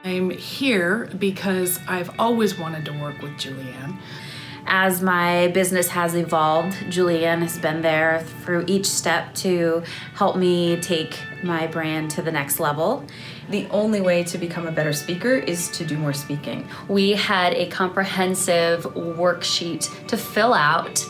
I'm here because I've always wanted to work with JuliAnn. As my business has evolved, JuliAnn has been there through each step to help me take my brand to the next level. The only way to become a better speaker is to do more speaking. We had a comprehensive worksheet to fill out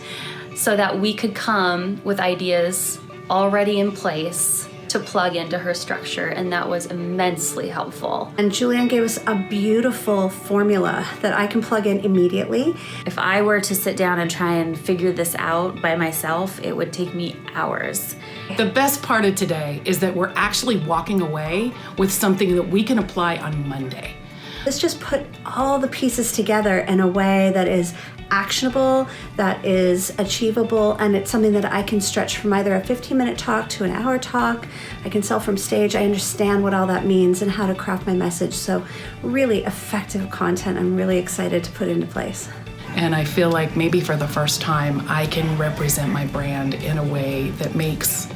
so that we could come with ideas already in place to plug into her structure, and that was immensely helpful. And JuliAnn gave us a beautiful formula that I can plug in immediately. If I were to sit down and try and figure this out by myself, it would take me hours. The best part of today is that we're actually walking away with something that we can apply on Monday. Let's just put all the pieces together in a way that is actionable, that is achievable, and it's something that I can stretch from either a 15-minute talk to an hour talk. I can sell from stage. I understand what all that means and how to craft my message. So really effective content I'm really excited to put into place. And I feel like maybe for the first time, I can represent my brand in a way that makes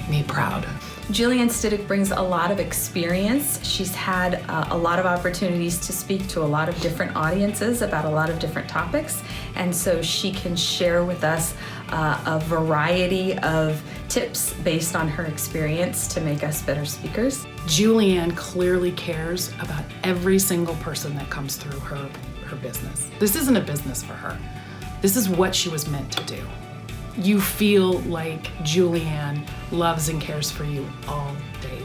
me proud. JuliAnn Stitick brings a lot of experience. She's had a lot of opportunities to speak to a lot of different audiences about a lot of different topics, and so she can share with us a variety of tips based on her experience to make us better speakers. JuliAnn clearly cares about every single person that comes through her business. This isn't a business for her. This is what she was meant to do. You feel like JuliAnn loves and cares for you all day